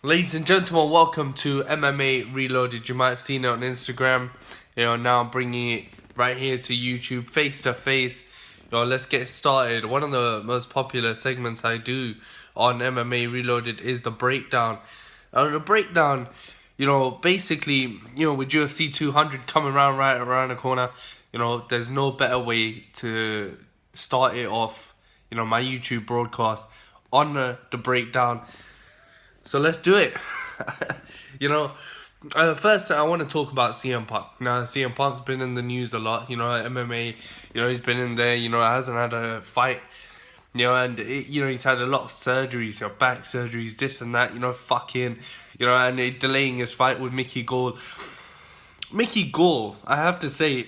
Ladies and gentlemen, welcome to MMA Reloaded. You might have seen it on Instagram. Now I'm bringing it right here to YouTube, face to face. Let's get started. One of the most popular segments I do on MMA Reloaded is the breakdown. The breakdown, basically, with UFC 200 coming right around the corner, there's no better way to start it off, my YouTube broadcast on the breakdown. So let's do it. First I want to talk about CM Punk. Now, CM Punk's been in the news a lot, MMA, he's been in there, hasn't had a fight, and he's had a lot of surgeries, back surgeries, this and that, and delaying his fight with Mickey Gall. Mickey Gall, I have to say,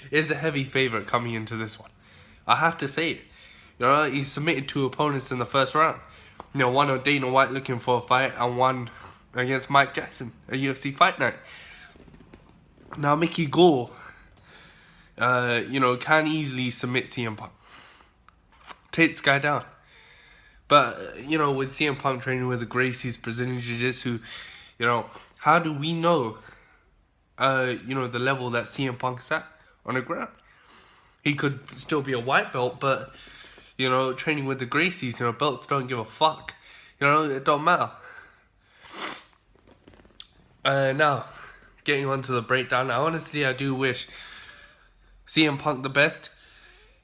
is a heavy favorite coming into this one. I have to say it. He submitted two opponents in the first round. One of Dana White looking for a fight, and one against Mike Jackson, a UFC fight night. Now, Mickey Gall, can easily submit CM Punk. Take this guy down. But, with CM Punk training with the Gracies, Brazilian Jiu-Jitsu, how do we know, the level that CM Punk is at on the ground? He could still be a white belt, but training with the Gracies, belts don't give a fuck. It don't matter. Now, getting on to the breakdown. Now, honestly, I do wish CM Punk the best.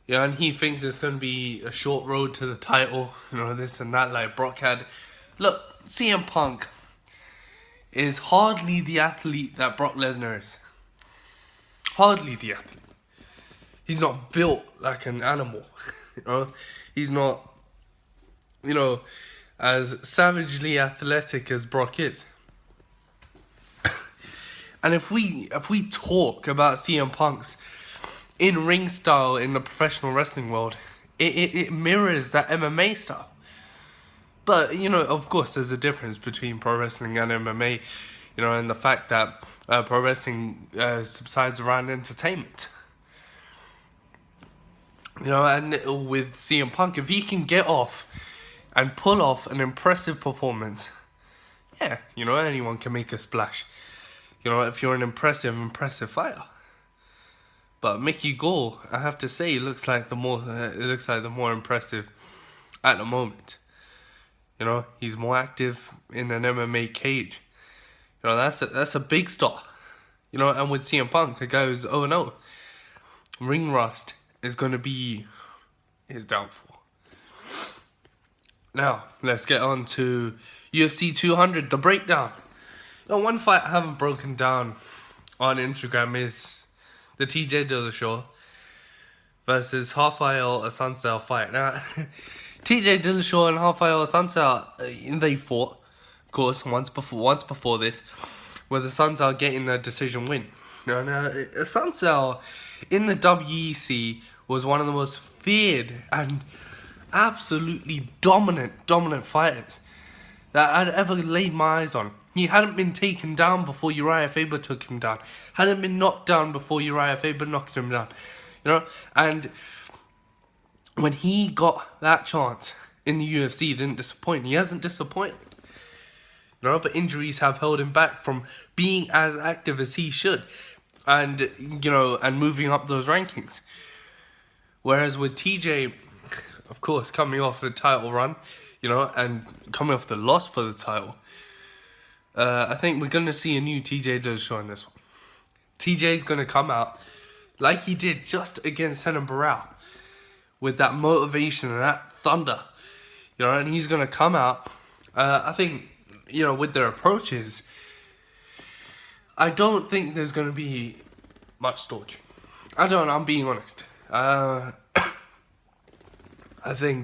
And he thinks it's going to be a short road to the title, this and that, like Brock had. Look, CM Punk is hardly the athlete that Brock Lesnar is. Hardly the athlete. He's not built like an animal. He's not, as savagely athletic as Brock is. And if we talk about CM Punk's in-ring style in the professional wrestling world, it mirrors that MMA style. But, of course, there's a difference between pro wrestling and MMA, and the fact that pro wrestling subsides around entertainment. And with CM Punk, if he can get off and pull off an impressive performance, yeah, anyone can make a splash. If you're an impressive fighter. But Mickey Gall, I have to say, looks like the more impressive at the moment. He's more active in an MMA cage. That's a big star. And with CM Punk, the guy who's 0-0, ring rust is going to be his downfall. Now, let's get on to UFC 200, the breakdown. One fight I haven't broken down on Instagram is the TJ Dillashaw versus Rafael Assunção fight. Now, TJ Dillashaw and Rafael Assunção, they fought, of course, once before this, with Assunção getting a decision win. Now, Assunção in the WEC was one of the most feared and absolutely dominant fighters that I'd ever laid my eyes on. He hadn't been taken down before Uriah Faber took him down. Hadn't been knocked down before Uriah Faber knocked him down. And when he got that chance in the UFC, he didn't disappoint. He hasn't disappointed. But injuries have held him back from being as active as he should. And, and moving up those rankings. Whereas with TJ, of course, coming off the title run, and coming off the loss for the title, I think we're going to see a new TJ Dillashaw in this one. TJ's going to come out like he did just against Renan Barão, with that motivation and that thunder, and he's going to come out, I think, with their approaches, I don't think there's going to be much stalking. I'm being honest. I think